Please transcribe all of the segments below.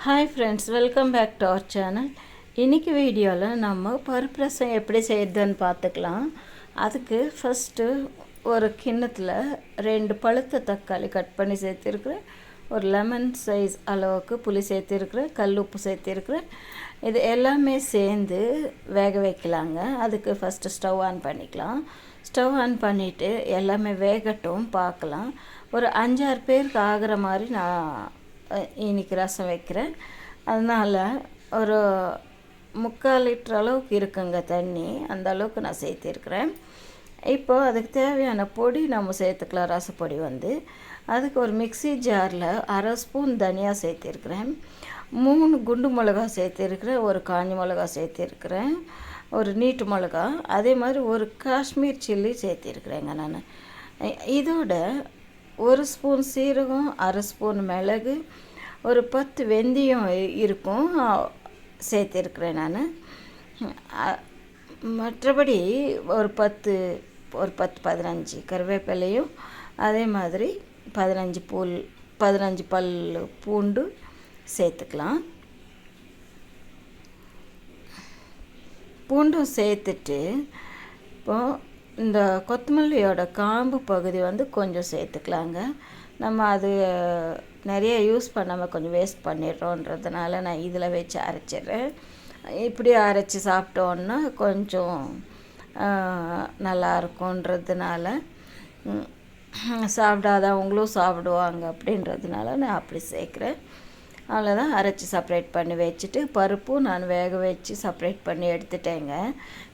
Hi friends, welcome back to our channel. இன்றைக்கி வீடியோவில் நம்ம பருப்பு ரசம் எப்படி செய்யுதுன்னு பார்த்துக்கலாம். அதுக்கு ஃபஸ்ட்டு ஒரு கிண்ணத்தில் 2 பழுத்த தக்காளி கட் பண்ணி சேர்த்துருக்குறேன். ஒரு லெமன் சைஸ் அளவுக்கு புளி சேர்த்துருக்குறேன். கல் உப்பு சேர்த்துருக்குறேன். இது எல்லாமே சேர்ந்து வேக வைக்கலாங்க. அதுக்கு ஃபஸ்ட்டு ஸ்டவ் ஆன் பண்ணிக்கலாம். ஸ்டவ் ஆன் பண்ணிவிட்டு எல்லாமே வேகட்டும் பார்க்கலாம். ஒரு 5-6 பேருக்கு ஆகிற மாதிரி நான் இன்றைக்கி ரசம் வைக்கிறேன். அதனால் ஒரு 3/4 லிட்டர் அளவுக்கு இருக்குங்க தண்ணி. அந்த அளவுக்கு நான் சேர்த்திருக்கிறேன். இப்போது அதுக்கு தேவையான பொடி நம்ம சேர்த்துக்கலாம். ரசப்பொடி அதுக்கு ஒரு மிக்ஸி ஜாரில் 1/2 ஸ்பூன் தனியா சேர்த்திருக்கிறேன். 3 குண்டு மிளகா சேர்த்திருக்கிறேன். ஒரு காஞ்ச மிளகா சேர்த்திருக்கிறேன். ஒரு நீட்டு மிளகா, அதே மாதிரி ஒரு காஷ்மீர் சில்லி சேர்த்திருக்கிறேங்க நான். இதோட 1 ஸ்பூன் சீரகம், 1/2 ஸ்பூன் மிளகு, ஒரு 10 வெந்தயம் இருக்கும் சேர்த்திருக்கிறேன் நான். மற்றபடி ஒரு 10-15 கருவேப்பிலையும், அதே மாதிரி 15 பல் பூண்டு சேர்த்துக்கலாம். பூண்டும் சேர்த்துட்டு இப்போது இந்த கொத்தமல்லியோட காம்பு பகுதி கொஞ்சம் சேர்த்துக்கலாங்க. நம்ம அது நிறைய யூஸ் பண்ணாமல் கொஞ்சம் வேஸ்ட் பண்ணிடுறோன்றதுனால நான் இதில் வச்சு அரைச்சிடுறேன். இப்படி அரைச்சி சாப்பிட்டோன்னா கொஞ்சம் நல்லா இருக்குன்றதுனால, சாப்பிடாதவங்களும் சாப்பிடுவாங்க அப்படின்றதுனால நான் அப்படி சேர்க்குறேன். அவ்வளோதான். அரைச்சி செப்ரேட் பண்ணி வச்சுட்டு பருப்பும் நான் வேக வச்சு செப்ரேட் பண்ணி எடுத்துட்டேங்க.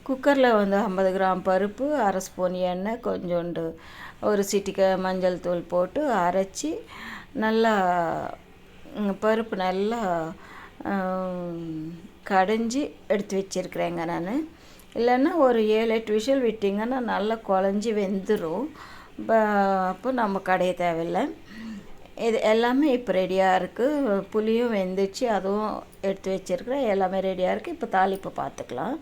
குக்கரில் 50 கிராம் பருப்பு, 1/2 ஸ்பூன் எண்ணெய், கொஞ்சோண்டு ஒரு சிட்டிகை மஞ்சள் தூள் போட்டு அரைச்சி நல்லா பருப்பு நல்லா கடைஞ்சி எடுத்து வச்சுருக்கிறேங்க நான். இல்லைன்னா ஒரு 7-8 விசில் விட்டிங்கன்னா நல்லா குழஞ்சி வெந்துடும். அப்போ நம்ம கடைய தேவையில்லை. இது எல்லாமே இப்போ ரெடியாக இருக்குது. புளியும் வெந்துச்சு, அதுவும் எடுத்து வச்சுருக்கிறேன். எல்லாமே ரெடியாக இருக்குது. இப்போ தாளிப்பு பார்த்துக்கலாம்.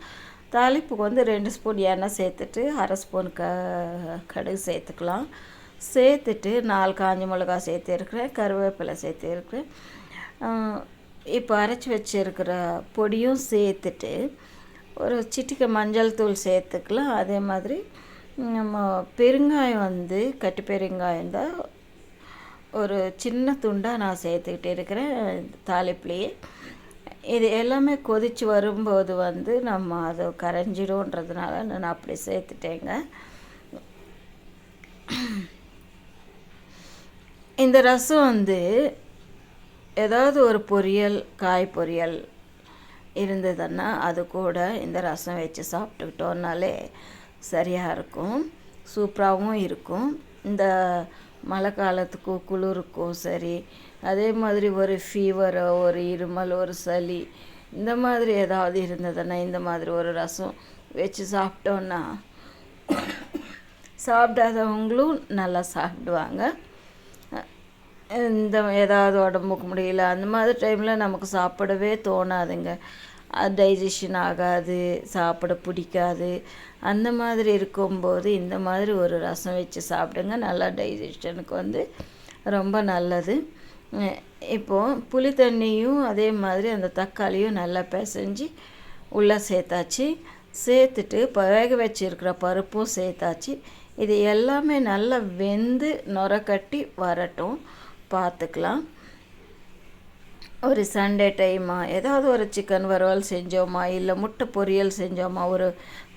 தாளிப்புக்கு 2 ஸ்பூன் எண்ணெய் சேர்த்துட்டு 1/2 ஸ்பூன் கடுகு சேர்த்துக்கலாம். சேர்த்துட்டு 4 காஞ்ச மிளகா சேர்த்துருக்குறேன். கருவேப்பிலை சேர்த்துருக்குறேன். இப்போ அரைச்சி வச்சுருக்கிற பொடியும் சேர்த்துட்டு ஒரு சிட்டிகை மஞ்சள் தூள் சேர்த்துக்கலாம். அதே மாதிரி நம்ம பெருங்காயம் கட்டி பெருங்காயம் தான் ஒரு சின்ன துண்டாக நான் சேர்த்துக்கிட்டு இருக்கிறேன் தாளிப்புலேயே. இது எல்லாமே கொதித்து வரும்போது நம்ம அதை கரைஞ்சிடும்ன்றதுனால நான் அப்படி சேர்த்துட்டேங்க. இந்த ரசம் ஏதாவது ஒரு பொரியல், காய் பொரியல் இருந்ததுன்னா அது கூட இந்த ரசம் வச்சு சாப்பிட்டுக்கிட்டோன்னாலே சரியாக இருக்கும். சூப்பராகவும் இருக்கும். இந்த மழை காலத்துக்கும் குளிருக்கும் சரி, அதே மாதிரி ஒரு ஃபீவரோ, ஒரு இருமல், ஒரு சளி இந்த மாதிரி ஏதாவது இருந்ததுன்னா இந்த மாதிரி ஒரு ரசம் வச்சு சாப்பிட்டோன்னா சாப்பிடாதவங்களும் நல்லா சாப்பிடுவாங்க. இந்த ஏதாவது உடம்புக்கு முடியல அந்த மாதிரி டைமில் நமக்கு சாப்பிடவே தோணாதுங்க. டைஜஷன் ஆகாது, சாப்பிட பிடிக்காது. அந்த மாதிரி இருக்கும்போது இந்த மாதிரி ஒரு ரசம் வச்சு சாப்பிடுங்க. நல்லா டைஜஷனுக்கு ரொம்ப நல்லது. இப்போது புளி தண்ணியும் அதே மாதிரி அந்த தக்காளியும் நல்லா பிசைஞ்சு உள்ளே சேர்த்தாச்சு. சேர்த்துட்டு வேக வச்சுருக்கிற பருப்பும் சேர்த்தாச்சு. இது எல்லாமே நல்லா வெந்து நுர கட்டி வரட்டும், பார்த்துக்கலாம். ஒரு சண்டே டைமா ஏதாவது ஒரு சிக்கன் வறுவல் செஞ்சோமா, இல்லை முட்டை பொரியல் செஞ்சோமா, ஒரு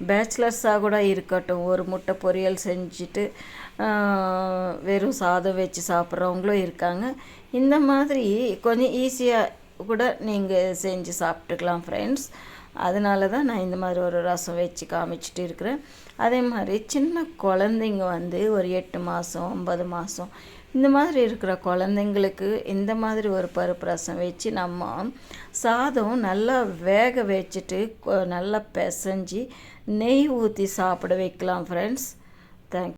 பேச்சுலர்ஸாக கூட இருக்கட்டும், ஒரு முட்டை பொரியல் செஞ்சுட்டு வெறும் சாதம் வச்சு சாப்பிட்றவங்களும் இருக்காங்க. இந்த மாதிரி கொஞ்சம் ஈஸியாக கூட நீங்கள் செஞ்சு சாப்பிட்டுக்கலாம் ஃப்ரெண்ட்ஸ். அதனால தான் நான் இந்த மாதிரி ஒரு ரசம் வச்சு காமிச்சிட்டு இருக்கிறேன். அதே மாதிரி சின்ன குழந்தைங்க ஒரு 8 மாதம் 9 மாதம் இந்த மாதிரி இருக்கிற குழந்தைங்களுக்கு இந்த மாதிரி ஒரு பருப்பு ரசம் வச்சு நம்ம சாதம் நல்லா வேக வச்சுட்டு நல்லா பிசைஞ்சு நெய் ஊற்றி சாப்பிட வைக்கலாம் ஃப்ரெண்ட்ஸ். தேங்க்யூ.